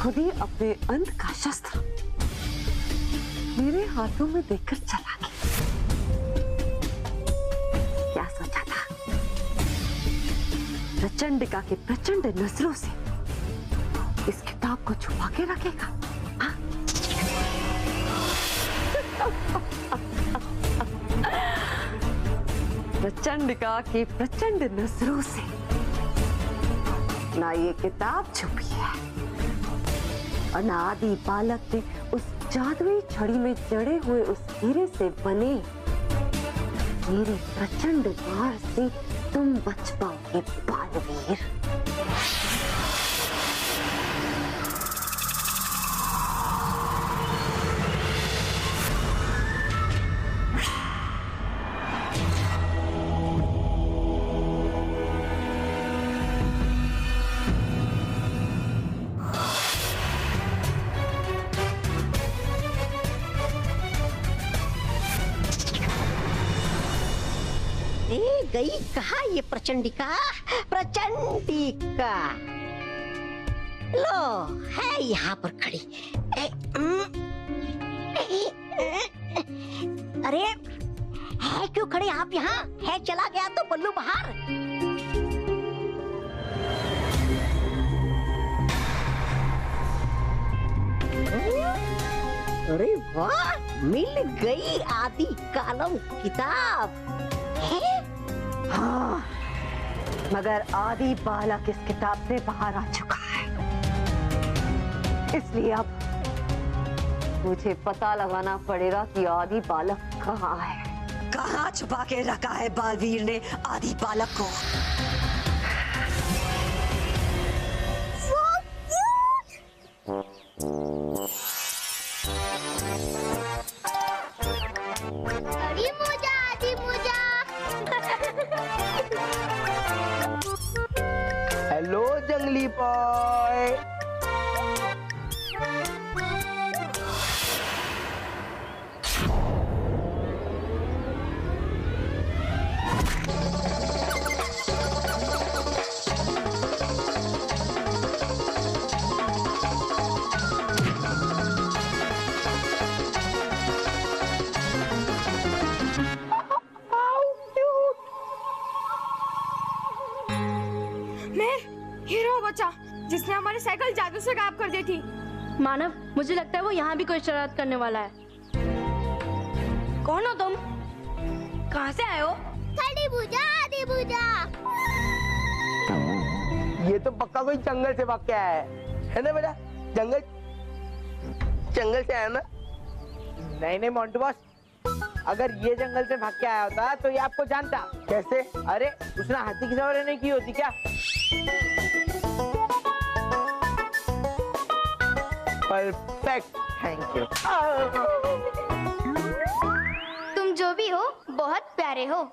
खुद ही अपने अंत का शस्त्र मेरे हाथों में देकर चला गया। क्या सोचा था प्रचंडिका की प्रचंड नजरों से इस किताब को छुपा के रखेगा? प्रचंडिका की प्रचंड नजरों से ना ये किताब छुपी है और ना आदि बालक ने उस जादुई छड़ी में जड़े हुए उस हीरे से बने मेरे प्रचंड वार से तुम बच पाओगे बालवीर। गई कहा ये प्रचंडिका? प्रचंडिका लो है यहाँ पर खड़ी। अरे है क्यों खड़े आप यहाँ? है चला गया तो बल्लू बाहर। अरे वाह, मिल गई आदि कालम किताब है? हाँ, मगर आदि बालक इस किताब से बाहर आ चुका है, इसलिए अब मुझे पता लगाना पड़ेगा कि आदि बालक कहाँ है। कहाँ छुपा के रखा है बालवीर ने आदि बालक को? हेलो जंगली बॉय। बच्चा जिसने हमारी साइकिल जादू से गायब कर दी थी। मानव, मुझे लगता है वो यहाँ भी कोई शरारत करने वाला है। कौन हो तुम? कहाँ से आए हो? आदि भुजा। ये तो पक्का कोई जंगल से भाग के आया है ना बेटा? जंगल से आया ना? नहीं मोंटू बॉस, अगर ये जंगल से भाग के आया होता तो ये आपको जानता। कैसे? अरे उसने हाथी की सवारी नहीं की होती क्या? Perfect, thank you. तुम जो भी हो बहुत प्यारे हो।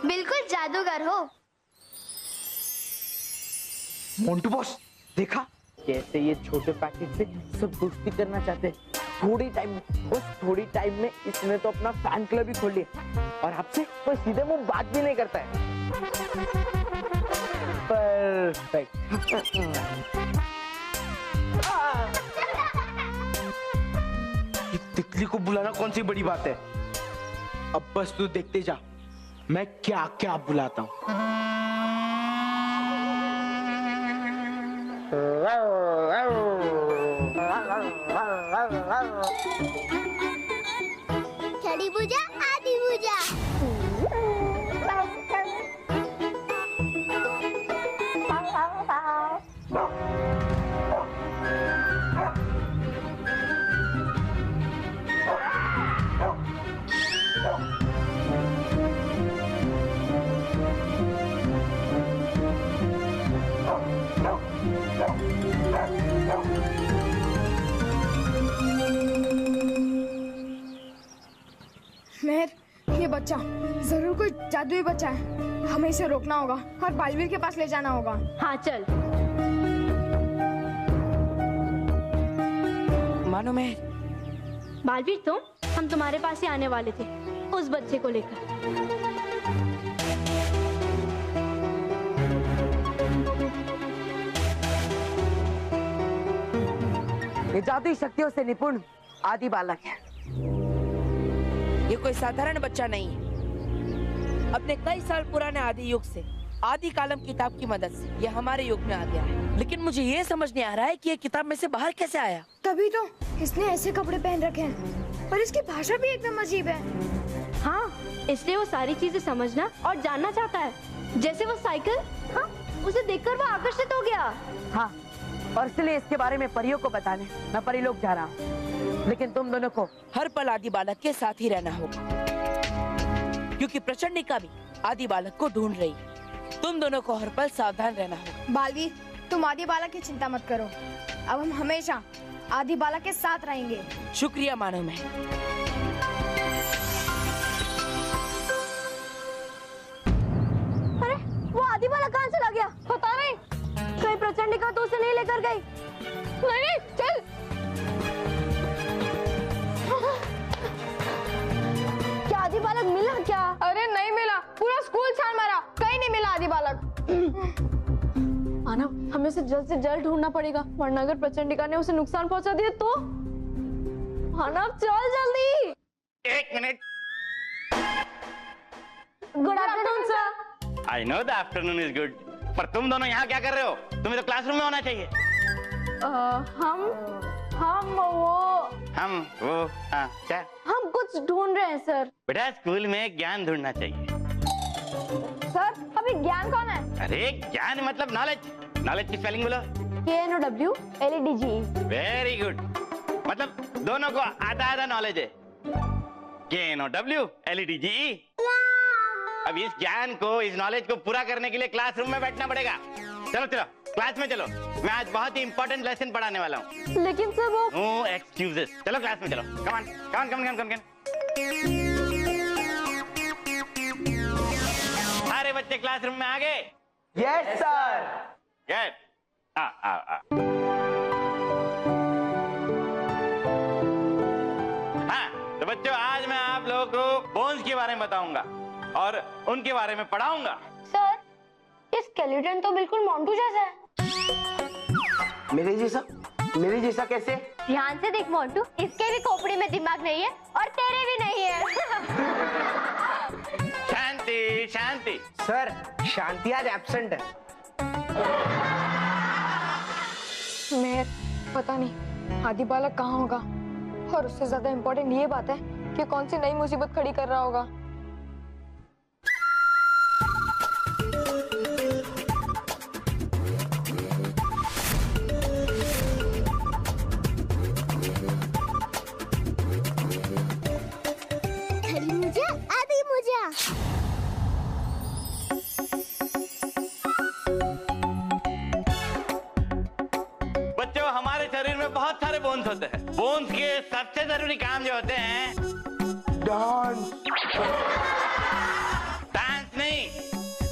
बिल्कुल जादूगर हो। मोंटू बॉस, देखा कैसे ये छोटे पैकेट से सब दोस्ती करना चाहते हैं। थोड़ी टाइम में, बस थोड़ी टाइम में इसने तो अपना फैन क्लब ही खोल लिया और आपसे कोई सीधे मुंह बात भी नहीं करता है। परफेक्ट। ये तितली को बुलाना कौन सी बड़ी बात है? अब बस तू देखते जा मैं क्या क्या बुलाता हूँ। छड़ी भुजा, आदि भुजा। मेहर, ये बच्चा जरूर कोई जादुई बच्चा है। हमें इसे रोकना होगा और बालवीर के पास ले जाना होगा। हाँ चल। मानो मैं बालवीर तुम, हम तुम्हारे पास ही आने वाले थे उस बच्चे को लेकर। ये जादुई शक्तियों से निपुण आदि बालक है। ये कोई साधारण बच्चा नहीं है। अपने कई साल पुराने आदि युग से, आदि कालम किताब की मदद से ये हमारे युग में आ गया है। लेकिन मुझे ये समझ नहीं आ रहा है कि ये किताब में से बाहर कैसे आया। तभी तो इसने ऐसे कपड़े पहन रखे हैं और इसकी भाषा भी एकदम अजीब है। हाँ, इसलिए वो सारी चीजें समझना और जानना चाहता है। जैसे वो साइकिल, हाँ, उसे देखकर वो आकर्षित हो गया। हाँ, और इसलिए इसके बारे में परियों को बताने मैं परी लोग जा रहा हूँ। लेकिन तुम दोनों को हर पल आदि बालक के साथ ही रहना होगा, क्योंकि प्रचंडिका भी आदि बालक को ढूंढ रही है। तुम दोनों को हर पल सावधान रहना होगा। बालवीर, तुम आदि बालक की चिंता मत करो। अब हम हमेशा आदि बालक के साथ रहेंगे। शुक्रिया मानव में। अरे वो आदि बालक कहाँ चला गया? पता नहीं। कहीं प्रचंडिका तो उसे नहीं लेकर गई। नहीं, चल। क्या आदि बालक मिला क्या? अरे नहीं मिला, पूरा स्कूल छान मारा, कहीं नहीं मिला आदि बालक। मानव, हमें उसे जल्द से जल्द ढूंढना पड़ेगा, वरना अगर प्रचंडिका ने उसे नुकसान पहुंचा दिया तो। मानव चल जल्दी। 1 minute. Good afternoon sir. I know the afternoon is good, पर तुम दोनों यहाँ क्या कर रहे हो? तुम्हें तो क्लासरूम में होना चाहिए। हम कुछ ढूंढ रहे हैं सर। बेटा, स्कूल में ज्ञान ढूंढना चाहिए। सर, अभी ज्ञान कौन है? अरे ज्ञान मतलब नॉलेज। नॉलेज की स्पेलिंग बोलो। KNOWLEDGE। वेरी गुड, मतलब दोनों को आधा आधा नॉलेज है। KNOWLEDGE। अब इस ज्ञान को, इस नॉलेज को पूरा करने के लिए क्लासरूम में बैठना पड़ेगा। चलो चलो क्लास में चलो, मैं आज बहुत ही इंपॉर्टेंट लेसन पढ़ाने वाला हूँ। लेकिन सर वो। नो एक्सक्यूजेस, चलो क्लास में चलो। Come on come on come on come on. सारे बच्चे क्लासरूम में आ गए? Yes sir. गुड। हाँ, तो बच्चों आज मैं आप लोगों को बोन्स के बारे में बताऊंगा और उनके बारे में पढ़ाऊंगा। सर, ये स्केलेटन तो बिल्कुल मोंटू जैसा है। मेरे जैसा? मेरे जैसा कैसे? ध्यान से देख मोंटू, इसके भी खोपड़ी में दिमाग नहीं है और तेरे भी नहीं है। शांति शांति। सर, शांति आज एब्सेंट है। मेहर, पता नहीं आदि बालक कहाँ होगा, और उससे ज्यादा इम्पोर्टेंट ये बात है कि कौन सी नई मुसीबत खड़ी कर रहा होगा। बच्चों, हमारे शरीर में बहुत सारे बोन्स होते हैं। बोन्स के सबसे जरूरी काम जो होते हैं, डांस। डांस नहीं,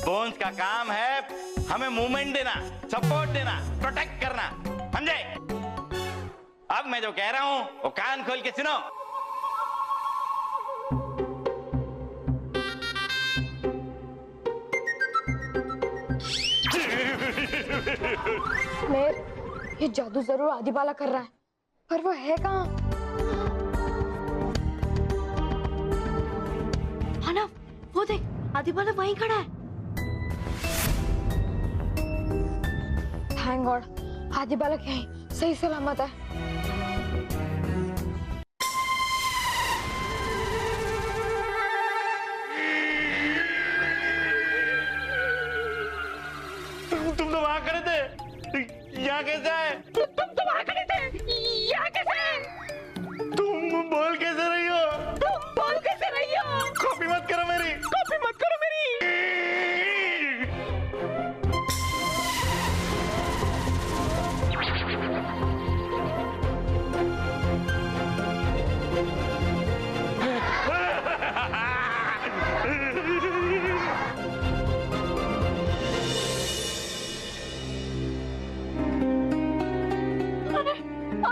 बोन्स का काम है हमें मूवमेंट देना, सपोर्ट देना, प्रोटेक्ट करना, समझे? अब मैं जो कह रहा हूं वो कान खोल के सुनो। मेहर, ये जादू जरूर आदि बालक कर रहा है, पर वो है कहाँ? मानव, वो देख, आदि बालक वहीं खड़ा है। थैंक गॉड, आदि बालक यहीं सही सलामत है। तुम तो वहां खड़े थे, यहाँ कैसे आए? तुम तो वहां खड़े थे, यहाँ कैसे आए? तुम बोल कैसे रही हो? तुम बोल कैसे रही हो? कॉपी मत करो मेरी, कॉपी मत करो मेरी।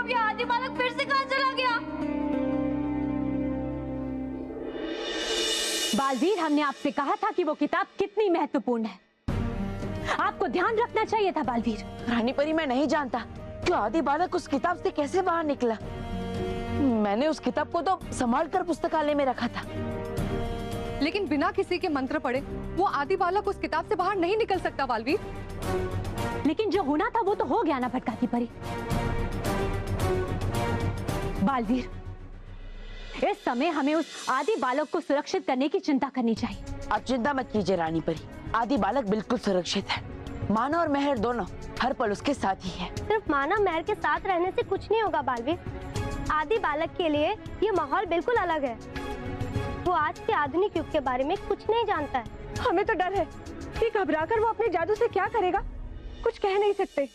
ये आदि बालक फिर से कहाँ चला गया? बालवीर, हमने आपसे कहा था कि वो किताब कितनी महत्वपूर्ण है। आपको ध्यान रखना चाहिए था बालवीर। रानी परी, मैं नहीं जानता कि आदि बालक उस किताब से कैसे बाहर निकला। मैंने उस किताब को तो संभाल कर पुस्तकालय में रखा था। लेकिन बिना किसी के मंत्र पढ़े वो आदि बालक उस किताब से बाहर नहीं निकल सकता बालवीर। लेकिन जो होना था वो तो हो गया ना भटकाती परी। बालवीर, इस समय हमें उस आदि बालक को सुरक्षित करने की चिंता करनी चाहिए। आप चिंता मत कीजिए रानी परी, आदि बालक बिल्कुल सुरक्षित है। माना और मेहर दोनों हर पल उसके साथ ही है। सिर्फ माना मेहर के साथ रहने से कुछ नहीं होगा बालवीर। आदि बालक के लिए ये माहौल बिल्कुल अलग है। वो आज के आधुनिक युग के बारे में कुछ नहीं जानता है। हमें तो डर है कि घबराकर वो अपने जादू से क्या करेगा, कुछ कह नहीं सकते।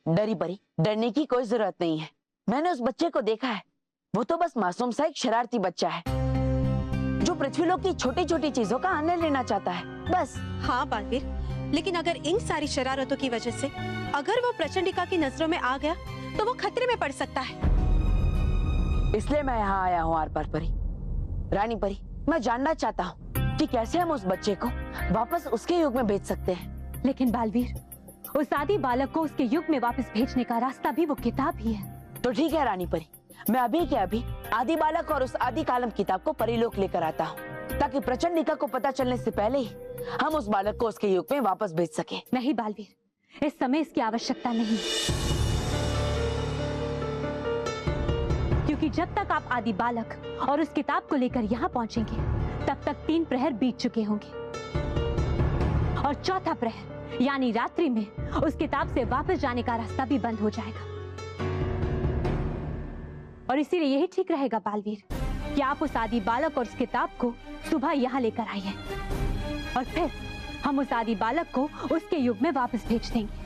डरी परी, डरने की कोई जरूरत नहीं है। मैंने उस बच्चे को देखा है। वो तो बस मासूम सा एक शरारती बच्चा है जो पृथ्वीलोक की छोटी छोटी चीजों का आनंद लेना चाहता है, बस। हाँ बालवीर, लेकिन अगर इन सारी शरारतों की वजह से अगर वो प्रचंडिका की नजरों में आ गया तो वो खतरे में पड़ सकता है। इसलिए मैं यहाँ आया हूँ आर पार परी। रानी परी, मैं जानना चाहता हूँ कि कैसे हम उस बच्चे को वापस उसके युग में भेज सकते हैं। लेकिन बालवीर, उस आदि बालक को उसके युग में वापस भेजने का रास्ता भी वो किताब ही है। तो ठीक है रानी परी, मैं अभी के अभी आदि बालक और उस आदि कालम किताब को परीलोक लेकर आता हूँ, ताकि प्रचंडिका को पता चलने से पहले ही हम उस बालक को उसके युग में वापस भेज सके। नहीं बालवीर, इस समय इसकी आवश्यकता नहीं, क्योंकि जब तक आप आदि बालक और उस किताब को लेकर यहाँ पहुंचेंगे तब तक 3 प्रहर बीत चुके होंगे और चौथा प्रहर यानी रात्रि में उस किताब से वापस जाने का रास्ता भी बंद हो जाएगा। और इसीलिए यही ठीक रहेगा बालवीर कि आप उस आदि बालक और उस किताब को सुबह यहाँ लेकर आइए और फिर हम उस आदि बालक को उसके युग में वापस भेज देंगे।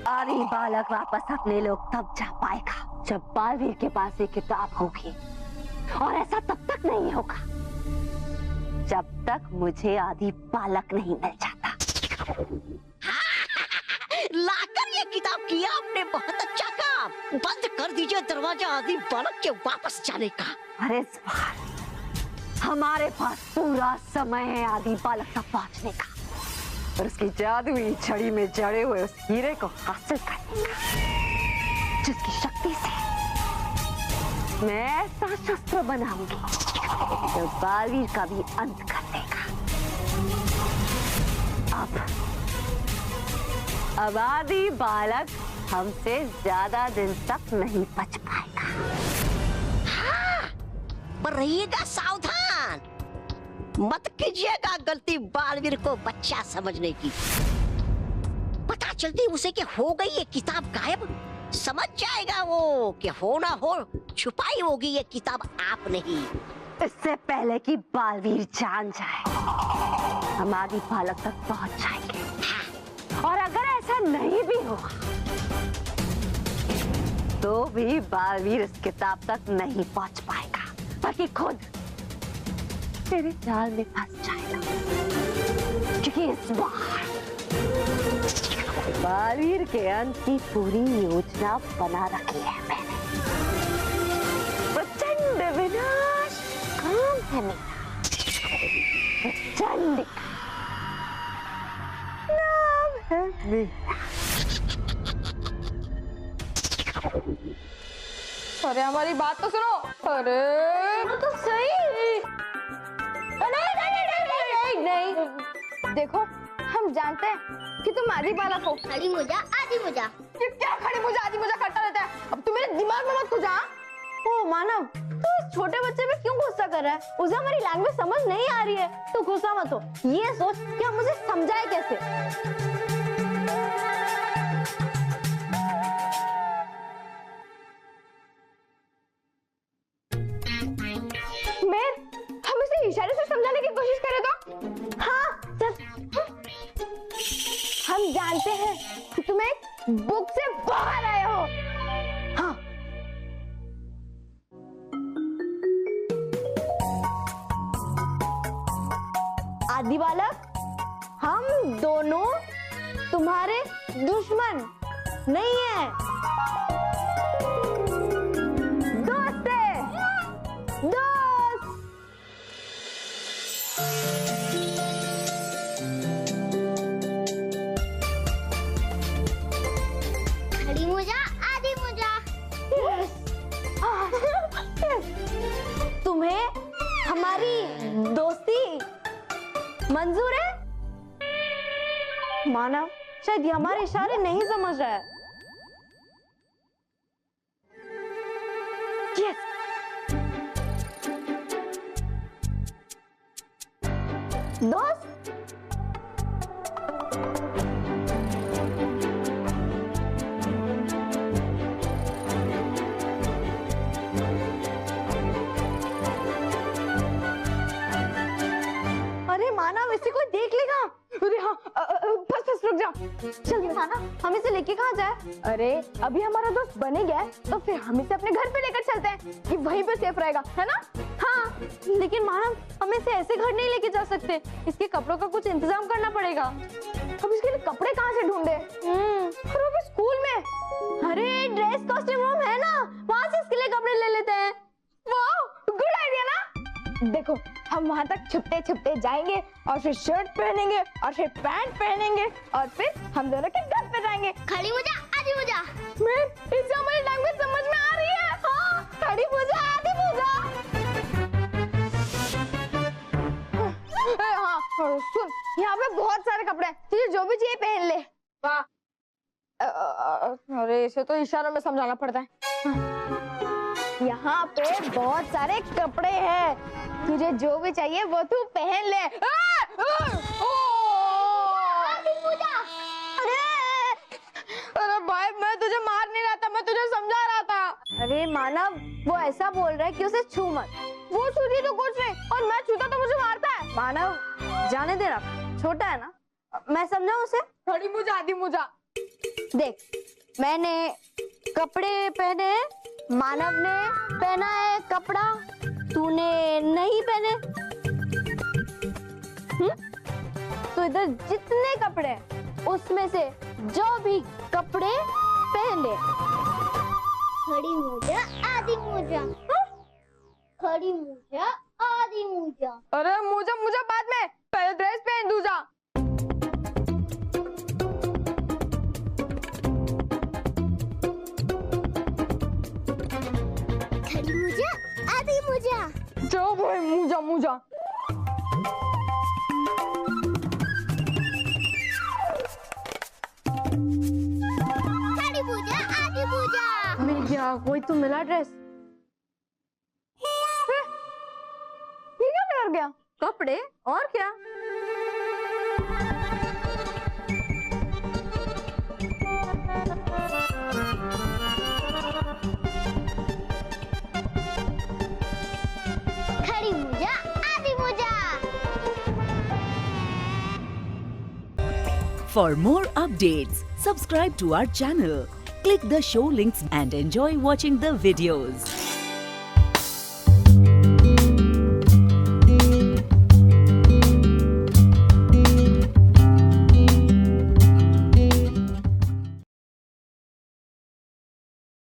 आदि बालक वापस अपने लोग तब जा पाएगा जब बालवीर के पास ये किताब होगी, और ऐसा तब तक नहीं होगा जब तक मुझे आदि बालक नहीं मिल जाता। लाकर ये किताब किया आपने बहुत अच्छा काम। बंद कर दीजिए दरवाजा आदि बालक के वापस जाने का। अरे सवाल, हमारे पास पूरा समय है आदि बालक तक पहुंचने का और उसकी जादुई छड़ी में जड़े हुए उस हीरे को हासिल करने का, जिसकी शक्ति से मैं ऐसा शस्त्र बनाऊंगी जो बालवीर का भी अंत कर देगा। अब आदि बालक हमसे ज्यादा दिन तक नहीं बच पाएगा। हाँ, पर रहिएगा सावधान, मत कीजिएगा गलती बालवीर को बच्चा समझने की। पता चलती उसे कि हो गई ये किताब गायब, समझ जाएगा वो कि हो ना हो छुपाई होगी ये किताब आपने ही। इससे पहले कि बालवीर जान जाए हम आदि बालक तक पहुंच जाएंगे। और अगर ऐसा नहीं भी हुआ तो भी बालवीर इस किताब तक नहीं पहुंच पाएगा, बल्कि खुद तेरे जाल में फंस जाएगा। क्योंकि इस बार बालवीर के अंत की पूरी योजना बना रखी है मैंने। प्रचंड विनाश काम है मेरा। प्रचंड नाम है मेरा। अरे हमारी बात तो सुनो। अरे तो सही। नहीं, देखो हम जानते हैं कि तुम आदि बालक हो। खड़ी मुजा आदि मुजा। ये क्या खड़ी मुजा आदि मुजा करता रहता है? अब तू मेरे दिमाग में मत घुसा। ओ मानव, तू इस छोटे बच्चे पे क्यों गुस्सा कर रहा है? उसे हमारी लैंग्वेज समझ नहीं आ रही है। तू गुस्सा मत हो, ये सोच कि हम उसे समझाए कैसे। हम इसे इशारे से समझाने की कोशिश करें तो? हाँ चल। हम जानते हैं कि तुम एक बुक से बाहर आए हो। हाँ, आदि बालक, हम दोनों तुम्हारे दुश्मन नहीं है, दोस्त है, दोस्त। खड़ी मोजा आदि मोजा। तुम्हें हमारी दोस्ती मंजूर है? मानव शायद ये हमारे इशारे नहीं समझ रहा है। Yes. दोस्त, अरे मानव इसे कोई देख लेगा। अरे हाँ, बस रुक जा। जल्दी मानव, हम इसे लेके कहाँ जाए? अरे अभी हमारा दोस्त बने गया है, तो फिर हम इसे अपने घर पे लेकर चलते हैं, कि वहीं पे सेफ रहेगा, है ना? हाँ, लेकिन मानव हम इसे ऐसे घर नहीं लेके जा सकते, इसके कपड़ों का कुछ इंतजाम करना पड़ेगा। अब इसके लिए कपड़े कहाँ से ढूंढे? और वो भी स्कूल में। अरे ड्रेस कॉस्ट्यूम रूम है ना, वहाँ से इसके लिए कपड़े ले लेते हैं। वाह, गुड आइडिया ना? देखो, हम वहां तक छुपते छुपते जाएंगे और फिर शर्ट पहनेंगे और फिर पैंट पहनेंगे और फिर हम दोनों के घर पे जाएंगे। खड़ी मोजा आदि मोजा। मैं इसे हमारी लैंग्वेज समझ में आ रही है। हाँ, खड़ी मोजा आदि मोजा। हाँ, सुन, यहाँ पे बहुत सारे कपड़े हैं, तुझे जो भी चाहिए पहन ले। वाह, अरे इसे तो इशारों में समझाना पड़ता है। यहाँ पे बहुत सारे कपड़े हैं, तुझे जो भी चाहिए वो तू पहन ले। अरे भाई, मैं तुझे मार नहीं रहा था, मैं तुझे समझा रहा था। अरे मानव, वो ऐसा बोल रहा है कि उसे छू मत। वो छूती तो कुछ नहीं, और मैं छूता तो मुझे मारता है। मानव, जाने दे रहा, छोटा है ना, मैं समझाऊं उसे। खड़ी मुझा आदि मुझा। देख, मैंने कपड़े पहने, मानव ने पहना है कपड़ा, तूने नहीं पहने। तो इधर जितने कपड़े हैं, उसमें से जो भी कपड़े पहन ले। खड़ी मोजा आदि मोजा। खड़ी मोजा आदि मोजा। अरे मोजा मुझा बाद में, पहले ड्रेस पहन दूजा। खड़ी मोजा आदि मोजा। जो भाई, मुझा मुझा। खड़ी मोजा आदि मोजा। मिल गया, कोई तो मिला ड्रेस। ये क्या कर गया? कपड़े और क्या? खड़ी मोजा आदि मोजा। For more updates, subscribe to our channel, click the show links and enjoy watching the videos.